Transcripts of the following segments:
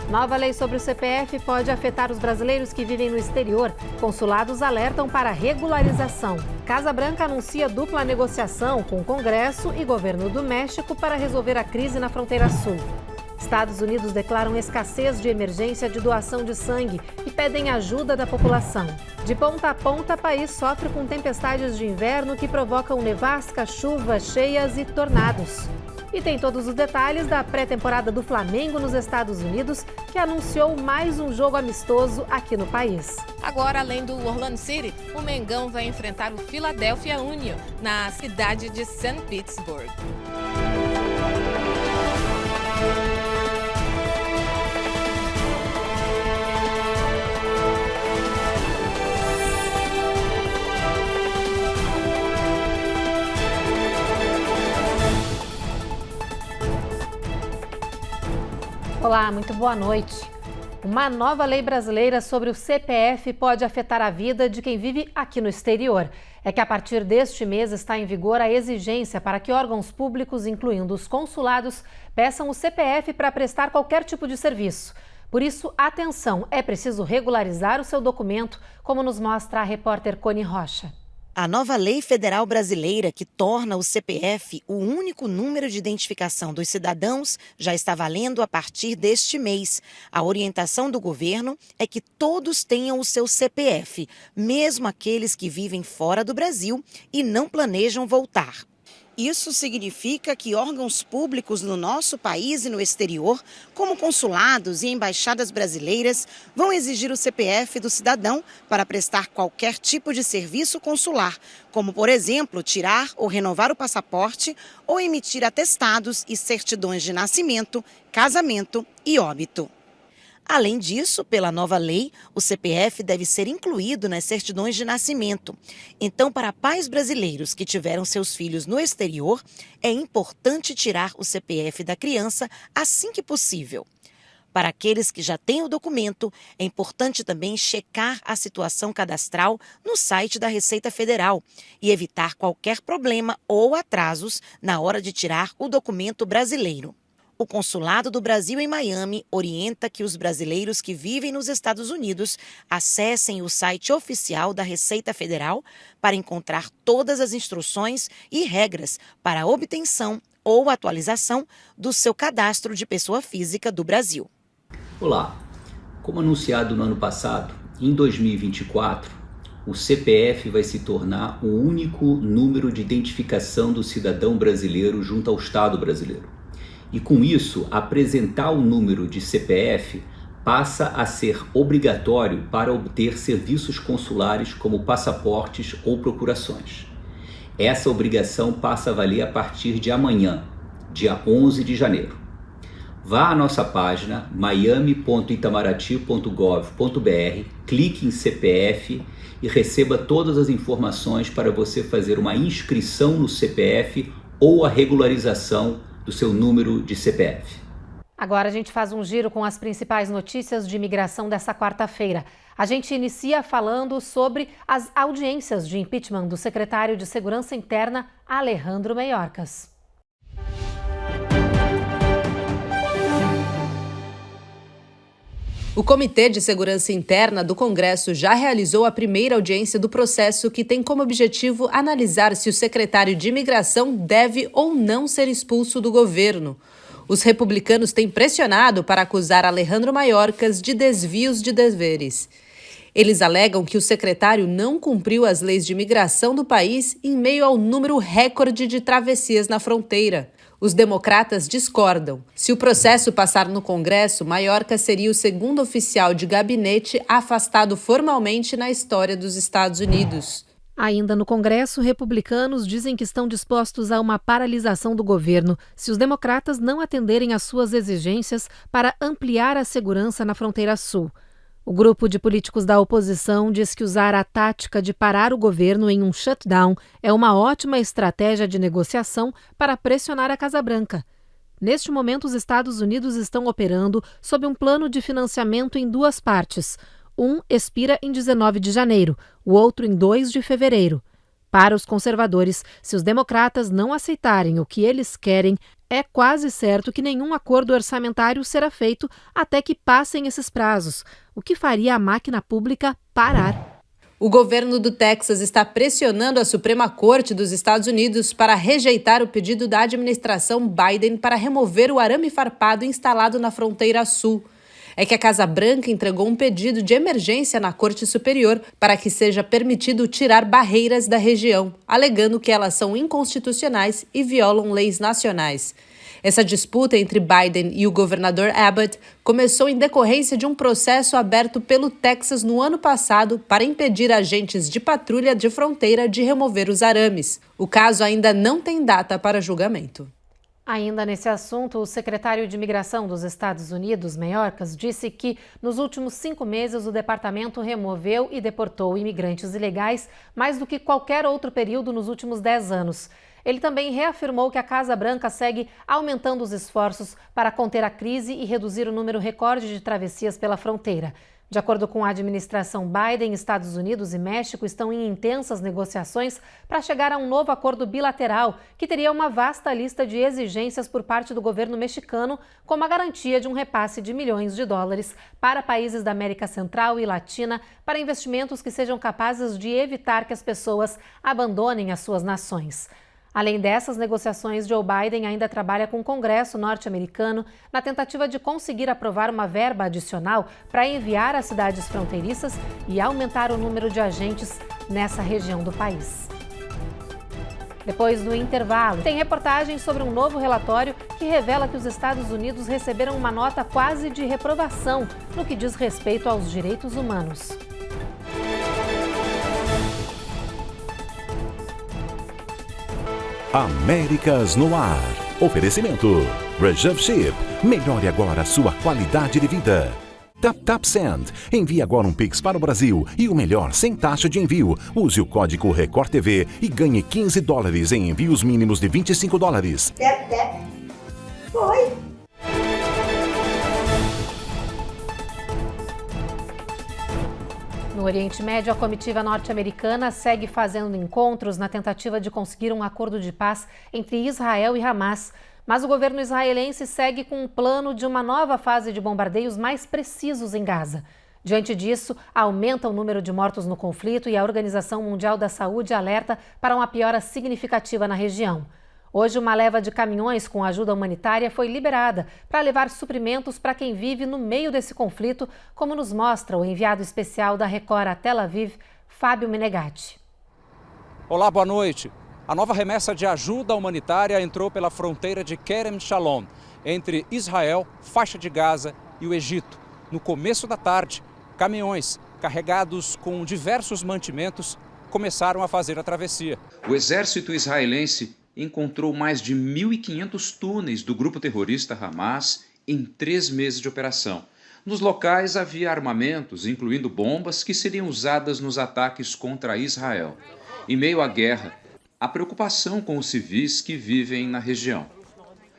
Nova lei sobre o CPF pode afetar os brasileiros que vivem no exterior. Consulados alertam para regularização. Casa Branca anuncia dupla negociação com o Congresso e governo do México para resolver a crise na fronteira sul. Estados Unidos declaram escassez de emergência de doação de sangue e pedem ajuda da população. De ponta a ponta, o país sofre com tempestades de inverno que provocam nevasca, chuvas, cheias e tornados. E tem todos os detalhes da pré-temporada do Flamengo nos Estados Unidos, que anunciou mais um jogo amistoso aqui no país. Agora, além do Orlando City, o Mengão vai enfrentar o Philadelphia Union na cidade de St. Petersburg. Olá, muito boa noite. Uma nova lei brasileira sobre o CPF pode afetar a vida de quem vive aqui no exterior. É que a partir deste mês está em vigor a exigência para que órgãos públicos, incluindo os consulados, peçam o CPF para prestar qualquer tipo de serviço. Por isso, atenção, é preciso regularizar o seu documento, como nos mostra a repórter Cone Rocha. A nova lei federal brasileira, que torna o CPF o único número de identificação dos cidadãos, já está valendo a partir deste mês. A orientação do governo é que todos tenham o seu CPF, mesmo aqueles que vivem fora do Brasil e não planejam voltar. Isso significa que órgãos públicos no nosso país e no exterior, como consulados e embaixadas brasileiras, vão exigir o CPF do cidadão para prestar qualquer tipo de serviço consular, como, por exemplo, tirar ou renovar o passaporte ou emitir atestados e certidões de nascimento, casamento e óbito. Além disso, pela nova lei, o CPF deve ser incluído nas certidões de nascimento. Então, para pais brasileiros que tiveram seus filhos no exterior, é importante tirar o CPF da criança assim que possível. Para aqueles que já têm o documento, é importante também checar a situação cadastral no site da Receita Federal e evitar qualquer problema ou atrasos na hora de tirar o documento brasileiro. O Consulado do Brasil em Miami orienta que os brasileiros que vivem nos Estados Unidos acessem o site oficial da Receita Federal para encontrar todas as instruções e regras para a obtenção ou atualização do seu cadastro de pessoa física do Brasil. Olá, como anunciado no ano passado, em 2024, o CPF vai se tornar o único número de identificação do cidadão brasileiro junto ao Estado brasileiro. E com isso, apresentar o número de CPF passa a ser obrigatório para obter serviços consulares como passaportes ou procurações. Essa obrigação passa a valer a partir de amanhã, dia 11 de janeiro. Vá à nossa página miami.itamaraty.gov.br, clique em CPF e receba todas as informações para você fazer uma inscrição no CPF ou a regularização do seu número de CPF. Agora a gente faz um giro com as principais notícias de imigração dessa quarta-feira. A gente inicia falando sobre as audiências de impeachment do secretário de Segurança Interna, Alejandro Mayorkas. O Comitê de Segurança Interna do Congresso já realizou a primeira audiência do processo, que tem como objetivo analisar se o secretário de Imigração deve ou não ser expulso do governo. Os republicanos têm pressionado para acusar Alejandro Mayorkas de desvios de deveres. Eles alegam que o secretário não cumpriu as leis de imigração do país em meio ao número recorde de travessias na fronteira. Os democratas discordam. Se o processo passar no Congresso, Mayorkas seria o segundo oficial de gabinete afastado formalmente na história dos Estados Unidos. Ainda no Congresso, republicanos dizem que estão dispostos a uma paralisação do governo se os democratas não atenderem às suas exigências para ampliar a segurança na fronteira sul. O grupo de políticos da oposição diz que usar a tática de parar o governo em um shutdown é uma ótima estratégia de negociação para pressionar a Casa Branca. Neste momento, os Estados Unidos estão operando sob um plano de financiamento em duas partes. Um expira em 19 de janeiro, o outro em 2 de fevereiro. Para os conservadores, se os democratas não aceitarem o que eles querem, é quase certo que nenhum acordo orçamentário será feito até que passem esses prazos, o que faria a máquina pública parar. O governo do Texas está pressionando a Suprema Corte dos Estados Unidos para rejeitar o pedido da administração Biden para remover o arame farpado instalado na fronteira sul. É que a Casa Branca entregou um pedido de emergência na Corte Superior para que seja permitido tirar barreiras da região, alegando que elas são inconstitucionais e violam leis nacionais. Essa disputa entre Biden e o governador Abbott começou em decorrência de um processo aberto pelo Texas no ano passado para impedir agentes de patrulha de fronteira de remover os arames. O caso ainda não tem data para julgamento. Ainda nesse assunto, o secretário de Imigração dos Estados Unidos, Mayorkas, disse que nos últimos 5 meses o departamento removeu e deportou imigrantes ilegais mais do que qualquer outro período nos últimos 10 anos. Ele também reafirmou que a Casa Branca segue aumentando os esforços para conter a crise e reduzir o número recorde de travessias pela fronteira. De acordo com a administração Biden, Estados Unidos e México estão em intensas negociações para chegar a um novo acordo bilateral, que teria uma vasta lista de exigências por parte do governo mexicano, como a garantia de um repasse de milhões de dólares para países da América Central e Latina para investimentos que sejam capazes de evitar que as pessoas abandonem as suas nações. Além dessas negociações, Joe Biden ainda trabalha com o Congresso norte-americano na tentativa de conseguir aprovar uma verba adicional para enviar às cidades fronteiriças e aumentar o número de agentes nessa região do país. Depois do intervalo, tem reportagem sobre um novo relatório que revela que os Estados Unidos receberam uma nota quase de reprovação no que diz respeito aos direitos humanos. Américas no Ar. Oferecimento. Reserve Ship. Melhore agora a sua qualidade de vida. TapTap Send. Envie agora um Pix para o Brasil e o melhor sem taxa de envio. Use o código Record TV e ganhe $15 em envios mínimos de $25. Foi. No Oriente Médio, a comitiva norte-americana segue fazendo encontros na tentativa de conseguir um acordo de paz entre Israel e Hamas. Mas o governo israelense segue com um plano de uma nova fase de bombardeios mais precisos em Gaza. Diante disso, aumenta o número de mortos no conflito e a Organização Mundial da Saúde alerta para uma piora significativa na região. Hoje, uma leva de caminhões com ajuda humanitária foi liberada para levar suprimentos para quem vive no meio desse conflito, como nos mostra o enviado especial da Record a Tel Aviv, Fábio Menegatti. Olá, boa noite. A nova remessa de ajuda humanitária entrou pela fronteira de Kerem Shalom, entre Israel, faixa de Gaza e o Egito. No começo da tarde, caminhões carregados com diversos mantimentos começaram a fazer a travessia. O exército israelense encontrou mais de 1.500 túneis do grupo terrorista Hamas em 3 meses de operação. Nos locais havia armamentos, incluindo bombas, que seriam usadas nos ataques contra Israel. Em meio à guerra, há preocupação com os civis que vivem na região.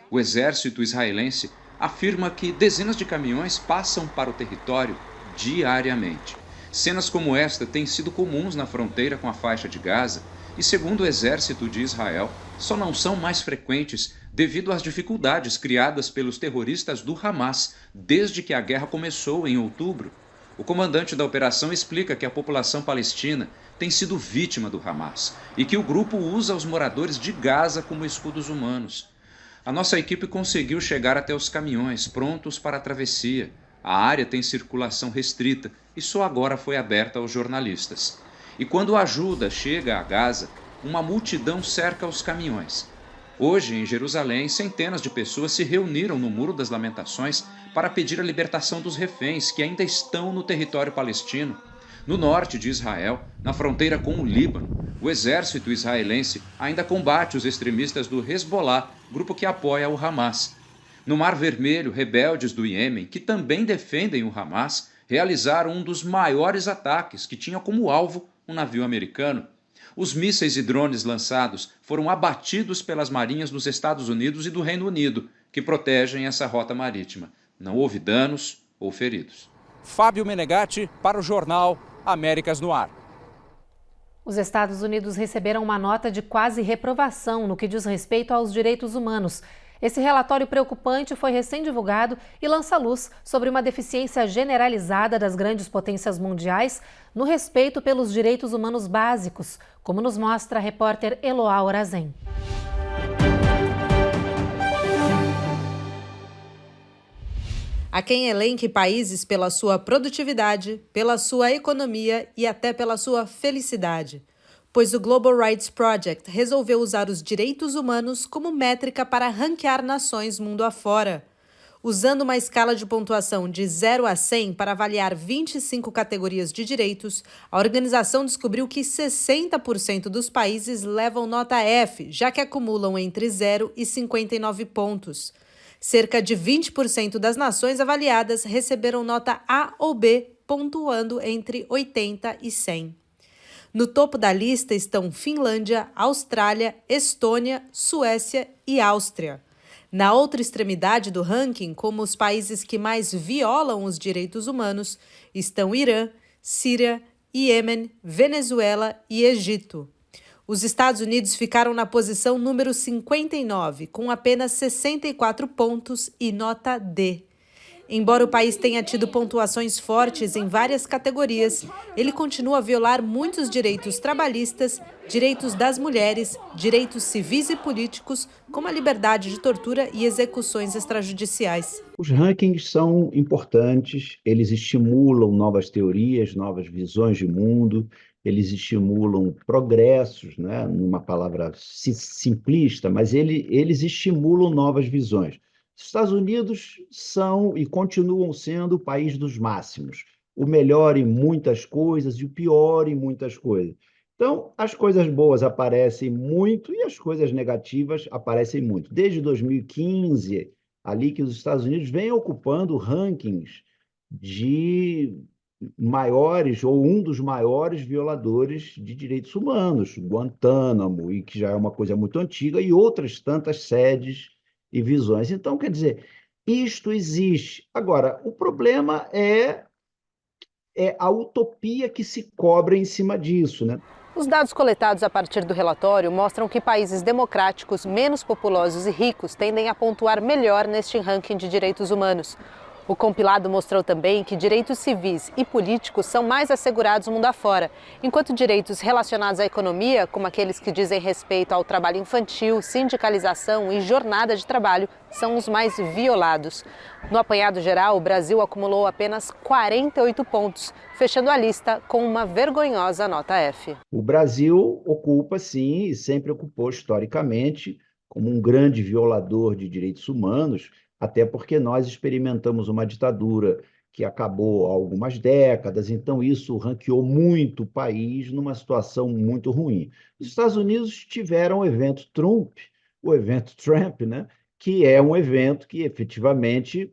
O exército israelense afirma que dezenas de caminhões passam para o território diariamente. Cenas como esta têm sido comuns na fronteira com a faixa de Gaza e, segundo o exército de Israel, só não são mais frequentes devido às dificuldades criadas pelos terroristas do Hamas desde que a guerra começou em outubro. O comandante da operação explica que a população palestina tem sido vítima do Hamas e que o grupo usa os moradores de Gaza como escudos humanos. A nossa equipe conseguiu chegar até os caminhões prontos para a travessia. A área tem circulação restrita e só agora foi aberta aos jornalistas. E quando a ajuda chega a Gaza, uma multidão cerca os caminhões. Hoje, em Jerusalém, centenas de pessoas se reuniram no Muro das Lamentações para pedir a libertação dos reféns que ainda estão no território palestino. No norte de Israel, na fronteira com o Líbano, o exército israelense ainda combate os extremistas do Hezbollah, grupo que apoia o Hamas. No Mar Vermelho, rebeldes do Iêmen, que também defendem o Hamas, realizaram um dos maiores ataques, que tinha como alvo um navio americano. Os mísseis e drones lançados foram abatidos pelas marinhas dos Estados Unidos e do Reino Unido, que protegem essa rota marítima. Não houve danos ou feridos. Fábio Menegatti para o jornal Américas no Ar. Os Estados Unidos receberam uma nota de quase reprovação no que diz respeito aos direitos humanos. Esse relatório preocupante foi recém-divulgado e lança luz sobre uma deficiência generalizada das grandes potências mundiais no respeito pelos direitos humanos básicos, como nos mostra a repórter Eloá Orazen. Há quem elenque países pela sua produtividade, pela sua economia e até pela sua felicidade. Pois o Global Rights Project resolveu usar os direitos humanos como métrica para ranquear nações mundo afora. Usando uma escala de pontuação de 0 a 100 para avaliar 25 categorias de direitos, a organização descobriu que 60% dos países levam nota F, já que acumulam entre 0 e 59 pontos. Cerca de 20% das nações avaliadas receberam nota A ou B, pontuando entre 80 e 100. No topo da lista estão Finlândia, Austrália, Estônia, Suécia e Áustria. Na outra extremidade do ranking, como os países que mais violam os direitos humanos, estão Irã, Síria, Iêmen, Venezuela e Egito. Os Estados Unidos ficaram na posição número 59, com apenas 64 pontos e nota D. Embora o país tenha tido pontuações fortes em várias categorias, ele continua a violar muitos direitos trabalhistas, direitos das mulheres, direitos civis e políticos, como a liberdade de tortura e execuções extrajudiciais. Os rankings são importantes, eles estimulam novas teorias, novas visões de mundo, eles estimulam progressos, né? Numa palavra simplista, mas eles estimulam novas visões. Os Estados Unidos são e continuam sendo o país dos máximos, o melhor em muitas coisas e o pior em muitas coisas. Então, as coisas boas aparecem muito e as coisas negativas aparecem muito. Desde 2015, ali que os Estados Unidos vêm ocupando rankings de maiores ou um dos maiores violadores de direitos humanos, Guantánamo, e que já é uma coisa muito antiga, e outras tantas sedes e visões. Então, quer dizer, isto existe. Agora, o problema é a utopia que se cobra em cima disso, né? Os dados coletados a partir do relatório mostram que países democráticos, menos populosos e ricos tendem a pontuar melhor neste ranking de direitos humanos. O compilado mostrou também que direitos civis e políticos são mais assegurados mundo afora, enquanto direitos relacionados à economia, como aqueles que dizem respeito ao trabalho infantil, sindicalização e jornada de trabalho, são os mais violados. No apanhado geral, o Brasil acumulou apenas 48 pontos, fechando a lista com uma vergonhosa nota F. O Brasil ocupa, sim, e sempre ocupou historicamente, como um grande violador de direitos humanos, até porque nós experimentamos uma ditadura que acabou há algumas décadas, então isso ranqueou muito o país numa situação muito ruim. Os Estados Unidos tiveram o evento Trump, né, que é um evento que efetivamente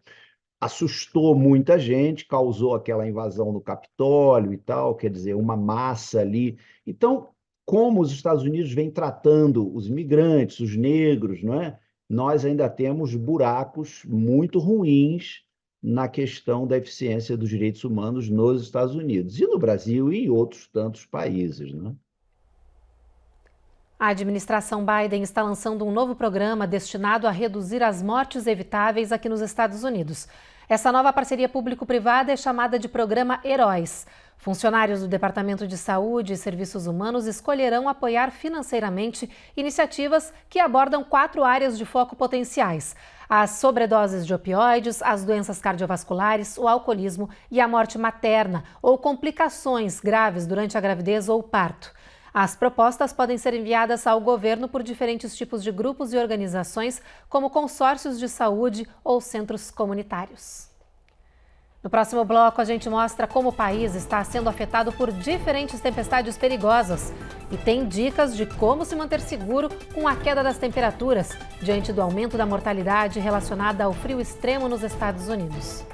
assustou muita gente, causou aquela invasão no Capitólio e tal, quer dizer, uma massa ali. Então, como os Estados Unidos vêm tratando os imigrantes, os negros, não é? Nós ainda temos buracos muito ruins na questão da eficiência dos direitos humanos nos Estados Unidos e no Brasil e em outros tantos países, né? A administração Biden está lançando um novo programa destinado a reduzir as mortes evitáveis aqui nos Estados Unidos. Essa nova parceria público-privada é chamada de Programa Heróis. Funcionários do Departamento de Saúde e Serviços Humanos escolherão apoiar financeiramente iniciativas que abordam 4 áreas de foco potenciais: as sobredoses de opioides, as doenças cardiovasculares, o alcoolismo e a morte materna ou complicações graves durante a gravidez ou parto. As propostas podem ser enviadas ao governo por diferentes tipos de grupos e organizações, como consórcios de saúde ou centros comunitários. No próximo bloco, a gente mostra como o país está sendo afetado por diferentes tempestades perigosas e tem dicas de como se manter seguro com a queda das temperaturas diante do aumento da mortalidade relacionada ao frio extremo nos Estados Unidos.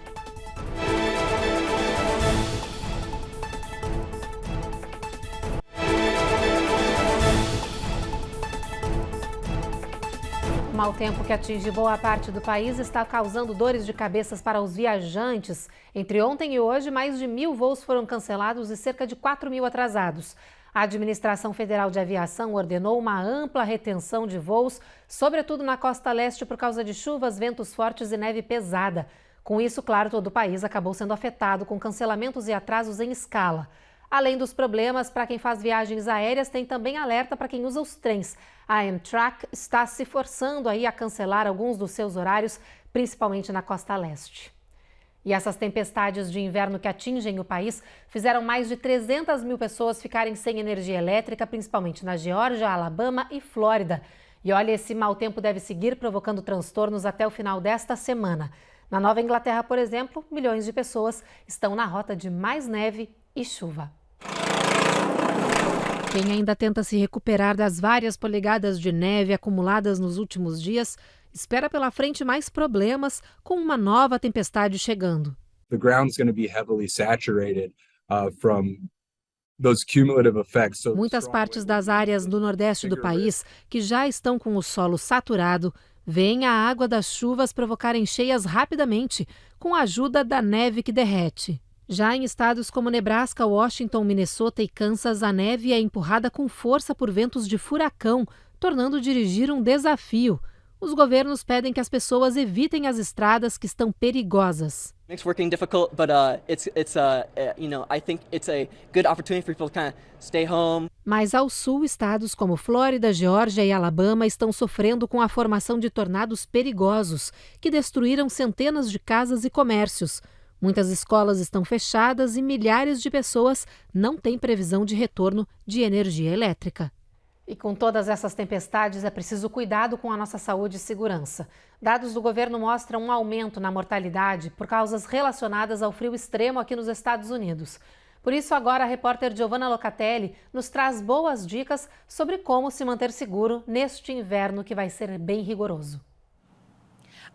O mau tempo que atinge boa parte do país está causando dores de cabeça para os viajantes. Entre ontem e hoje, mais de 1.000 voos foram cancelados e cerca de 4.000 atrasados. A Administração Federal de Aviação ordenou uma ampla retenção de voos, sobretudo na costa leste, por causa de chuvas, ventos fortes e neve pesada. Com isso, claro, todo o país acabou sendo afetado, com cancelamentos e atrasos em escala. Além dos problemas para quem faz viagens aéreas, tem também alerta para quem usa os trens. A Amtrak está se forçando aí a cancelar alguns dos seus horários, principalmente na costa leste. E essas tempestades de inverno que atingem o país fizeram mais de 300 mil pessoas ficarem sem energia elétrica, principalmente na Geórgia, Alabama e Flórida. E olha, esse mau tempo deve seguir provocando transtornos até o final desta semana. Na Nova Inglaterra, por exemplo, milhões de pessoas estão na rota de mais neve e chuva. Quem ainda tenta se recuperar das várias polegadas de neve acumuladas nos últimos dias espera pela frente mais problemas com uma nova tempestade chegando. The ground is going to be heavily saturated from those cumulative effects. Muitas partes das áreas do nordeste do país que já estão com o solo saturado veem a água das chuvas provocarem cheias rapidamente, com a ajuda da neve que derrete. Já em estados como Nebraska, Washington, Minnesota e Kansas, a neve é empurrada com força por ventos de furacão, tornando dirigir um desafio. Os governos pedem que as pessoas evitem as estradas que estão perigosas. Makes working difficult, but I think it's a good opportunity for people to kind of stay home. Mas ao sul, estados como Flórida, Geórgia e Alabama estão sofrendo com a formação de tornados perigosos, que destruíram centenas de casas e comércios. Muitas escolas estão fechadas e milhares de pessoas não têm previsão de retorno de energia elétrica. E com todas essas tempestades, é preciso cuidado com a nossa saúde e segurança. Dados do governo mostram um aumento na mortalidade por causas relacionadas ao frio extremo aqui nos Estados Unidos. Por isso, agora a repórter Giovanna Locatelli nos traz boas dicas sobre como se manter seguro neste inverno que vai ser bem rigoroso.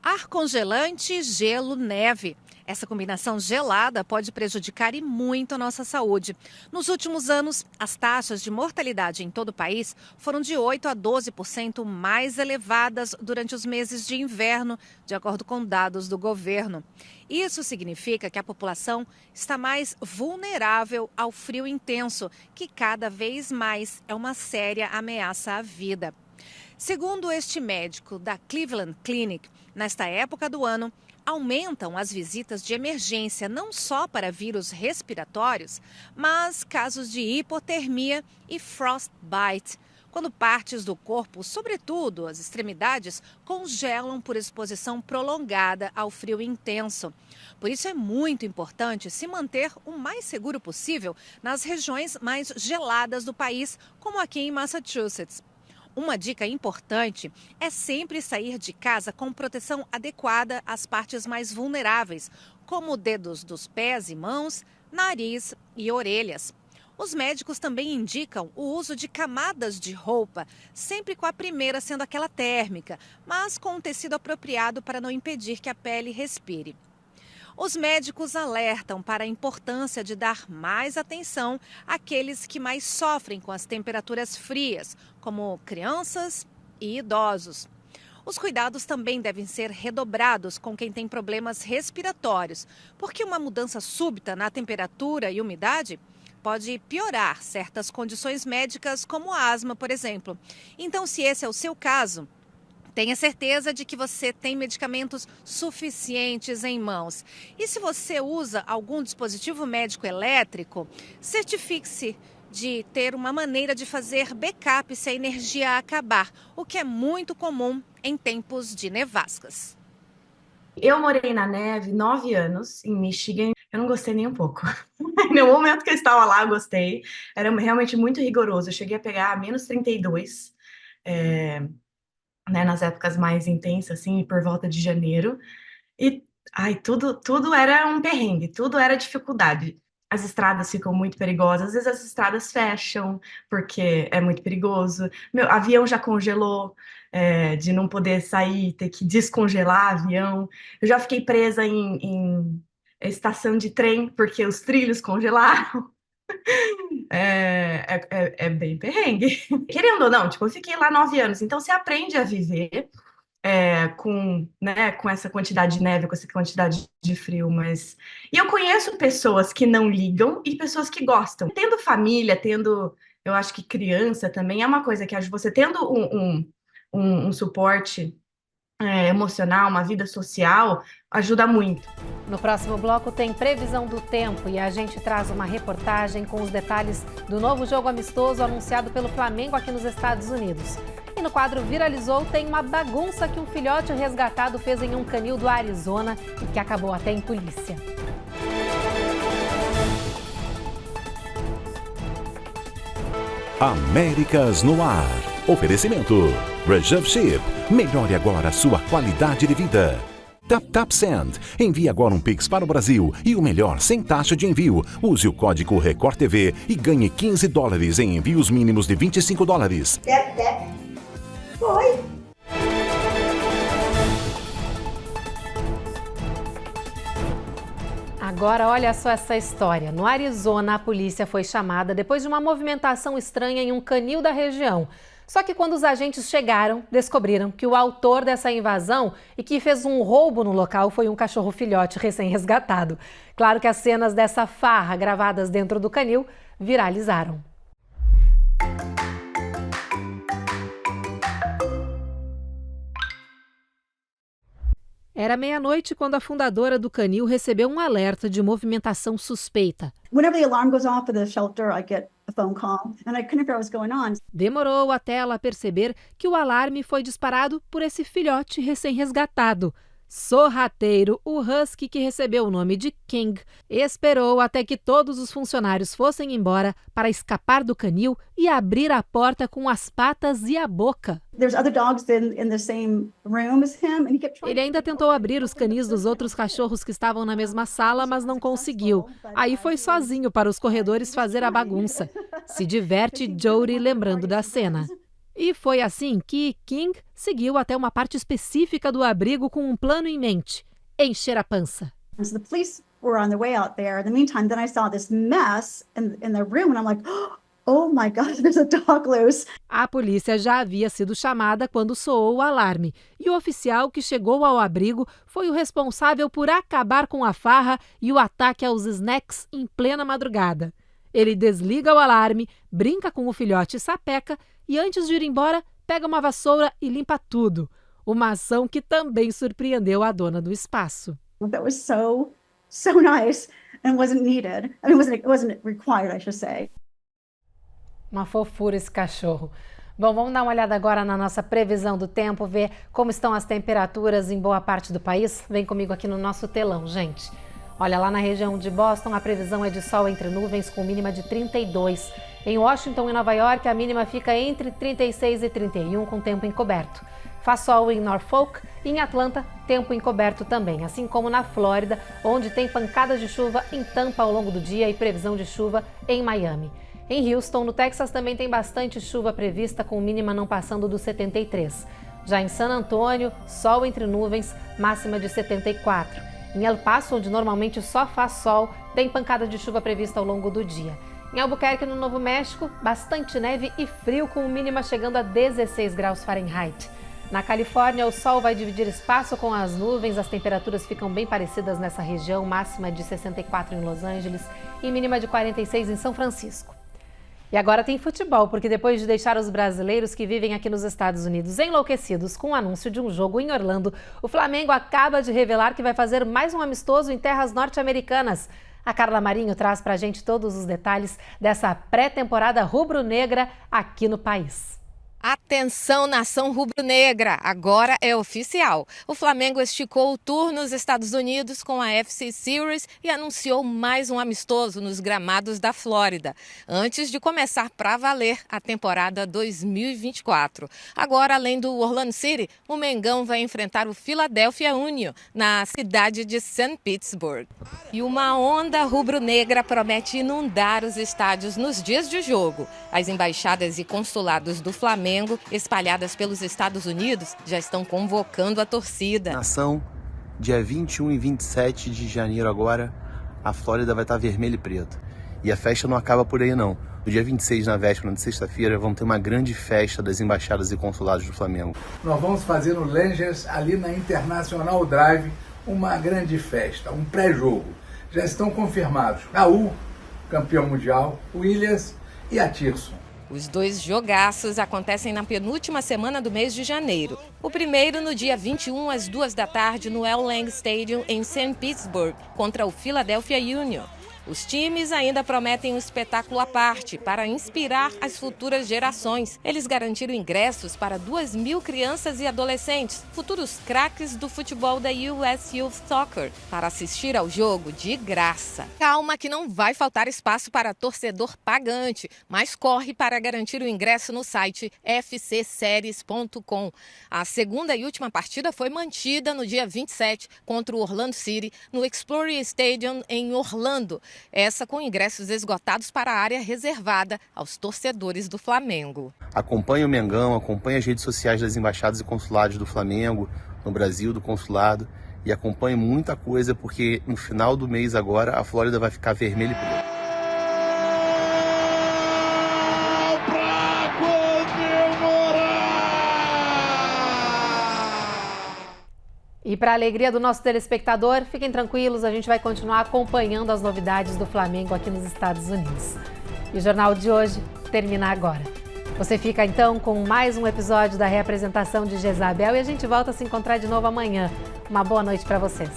Ar congelante, gelo, neve. Essa combinação gelada pode prejudicar e muito a nossa saúde. Nos últimos anos, as taxas de mortalidade em todo o país foram de 8% a 12% mais elevadas durante os meses de inverno, de acordo com dados do governo. Isso significa que a população está mais vulnerável ao frio intenso, que cada vez mais é uma séria ameaça à vida. Segundo este médico da Cleveland Clinic, nesta época do ano, aumentam as visitas de emergência não só para vírus respiratórios, mas casos de hipotermia e frostbite, quando partes do corpo, sobretudo as extremidades, congelam por exposição prolongada ao frio intenso. Por isso é muito importante se manter o mais seguro possível nas regiões mais geladas do país, como aqui em Massachusetts. Uma dica importante é sempre sair de casa com proteção adequada às partes mais vulneráveis, como dedos dos pés e mãos, nariz e orelhas. Os médicos também indicam o uso de camadas de roupa, sempre com a primeira sendo aquela térmica, mas com um tecido apropriado para não impedir que a pele respire. Os médicos alertam para a importância de dar mais atenção àqueles que mais sofrem com as temperaturas frias, como crianças e idosos. Os cuidados também devem ser redobrados com quem tem problemas respiratórios, porque uma mudança súbita na temperatura e umidade pode piorar certas condições médicas, como asma, por exemplo. Então, se esse é o seu caso, tenha certeza de que você tem medicamentos suficientes em mãos. E se você usa algum dispositivo médico elétrico, certifique-se de ter uma maneira de fazer backup se a energia acabar, o que é muito comum em tempos de nevascas. Eu morei na neve 9 anos em Michigan. Eu não gostei nem um pouco. No momento que eu estava lá, eu gostei. Era realmente muito rigoroso. Eu cheguei a pegar menos 32. Nas épocas mais intensas, assim, por volta de janeiro, e tudo era um perrengue, tudo era dificuldade. As estradas ficam muito perigosas, às vezes as estradas fecham, porque é muito perigoso. Meu avião já congelou, de não poder sair, ter que descongelar avião. Eu já fiquei presa em estação de trem, porque os trilhos congelaram. É bem perrengue. Querendo ou não, eu fiquei lá 9 anos, então você aprende a viver com essa quantidade de neve, com essa quantidade de frio, E eu conheço pessoas que não ligam e pessoas que gostam. Tendo família, tendo Eu acho que criança também é uma coisa que você tendo um suporte emocional, uma vida social, ajuda muito. No próximo bloco tem previsão do tempo e a gente traz uma reportagem com os detalhes do novo jogo amistoso anunciado pelo Flamengo aqui nos Estados Unidos. E no quadro Viralizou tem uma bagunça que um filhote resgatado fez em um canil do Arizona e que acabou até em polícia. Américas no Ar. Oferecimento. Reserve Ship. Melhore agora a sua qualidade de vida. Tap Send. Envie agora um Pix para o Brasil e o melhor sem taxa de envio. Use o código Record TV e ganhe $15 em envios mínimos de $25. Foi. Agora olha só essa história. No Arizona, a polícia foi chamada depois de uma movimentação estranha em um canil da região. Só que quando os agentes chegaram, descobriram que o autor dessa invasão e que fez um roubo no local foi um cachorro filhote recém-resgatado. Claro que as cenas dessa farra gravadas dentro do canil viralizaram. Era meia-noite quando a fundadora do canil recebeu um alerta de movimentação suspeita. Whenever the alarm goes off at the shelter, I get a phone call and I couldn't figure out what was going on. Demorou até ela perceber que o alarme foi disparado por esse filhote recém-resgatado. Sorrateiro, o husky que recebeu o nome de King, esperou até que todos os funcionários fossem embora para escapar do canil e abrir a porta com as patas e a boca. Ele ainda tentou abrir os canis dos outros cachorros que estavam na mesma sala, mas não conseguiu. Aí foi sozinho para os corredores fazer a bagunça. Se diverte Jody lembrando da cena. E foi assim que King seguiu até uma parte específica do abrigo com um plano em mente: encher a pança. So the police were on their way out there. In the meantime, then I saw this mess in the room and I'm like, oh my God, there's a dog loose. A polícia já havia sido chamada quando soou o alarme e o oficial que chegou ao abrigo foi o responsável por acabar com a farra e o ataque aos snacks em plena madrugada. Ele desliga o alarme, brinca com o filhote sapeca e antes de ir embora, pega uma vassoura e limpa tudo. Uma ação que também surpreendeu a dona do espaço. That was so nice and wasn't needed. I mean, it wasn't required, I should say. Uma fofura esse cachorro. Bom, vamos dar uma olhada agora na nossa previsão do tempo, ver como estão as temperaturas em boa parte do país. Vem comigo aqui no nosso telão, gente. Olha, lá na região de Boston, a previsão é de sol entre nuvens com mínima de 32. Em Washington e Nova York, a mínima fica entre 36 e 31, com tempo encoberto. Faz sol em Norfolk e em Atlanta, tempo encoberto também, assim como na Flórida, onde tem pancadas de chuva em Tampa ao longo do dia e previsão de chuva em Miami. Em Houston, no Texas, também tem bastante chuva prevista, com mínima não passando dos 73. Já em San Antônio, sol entre nuvens, máxima de 74. Em El Paso, onde normalmente só faz sol, tem pancada de chuva prevista ao longo do dia. Em Albuquerque, no Novo México, bastante neve e frio, com mínima chegando a 16 graus Fahrenheit. Na Califórnia, o sol vai dividir espaço com as nuvens, as temperaturas ficam bem parecidas nessa região, máxima de 64 em Los Angeles e mínima de 46 em São Francisco. E agora tem futebol, porque depois de deixar os brasileiros que vivem aqui nos Estados Unidos enlouquecidos com o anúncio de um jogo em Orlando, o Flamengo acaba de revelar que vai fazer mais um amistoso em terras norte-americanas. A Carla Marinho traz pra gente todos os detalhes dessa pré-temporada rubro-negra aqui no país. Atenção, nação rubro-negra, agora é oficial. O Flamengo esticou o tour nos Estados Unidos com a FC Series e anunciou mais um amistoso nos gramados da Flórida, antes de começar para valer a temporada 2024. Agora, além do Orlando City, o Mengão vai enfrentar o Philadelphia Union na cidade de St. Petersburg. E uma onda rubro-negra promete inundar os estádios nos dias de jogo. As embaixadas e consulados do Flamengo, espalhadas pelos Estados Unidos, já estão convocando a torcida. Nação, dia 21 e 27 de janeiro agora, a Flórida vai estar vermelho e preto. E a festa não acaba por aí não. No dia 26, na véspera de sexta-feira, vamos ter uma grande festa das embaixadas e consulados do Flamengo. Nós vamos fazer no Legends, ali na International Drive, uma grande festa, um pré-jogo. Já estão confirmados Raul, campeão mundial, Williams e a Tirson. Os 2 jogaços acontecem na penúltima semana do mês de janeiro. O primeiro no dia 21 às 2h no L-Lang Stadium em St. Petersburg, contra o Philadelphia Union. Os times ainda prometem um espetáculo à parte para inspirar as futuras gerações. Eles garantiram ingressos para 2.000 crianças e adolescentes, futuros craques do futebol da US Youth Soccer, para assistir ao jogo de graça. Calma que não vai faltar espaço para torcedor pagante, mas corre para garantir o ingresso no site fcseries.com. A segunda e última partida foi mantida no dia 27 contra o Orlando City, no Exploria Stadium em Orlando. Essa com ingressos esgotados para a área reservada aos torcedores do Flamengo. Acompanhe o Mengão, acompanhe as redes sociais das embaixadas e consulados do Flamengo no Brasil, do consulado, e acompanhe muita coisa, porque no final do mês agora a Flórida vai ficar vermelha e preta. E para a alegria do nosso telespectador, fiquem tranquilos, a gente vai continuar acompanhando as novidades do Flamengo aqui nos Estados Unidos. E o Jornal de hoje termina agora. Você fica então com mais um episódio da reapresentação de Jezabel e a gente volta a se encontrar de novo amanhã. Uma boa noite para vocês.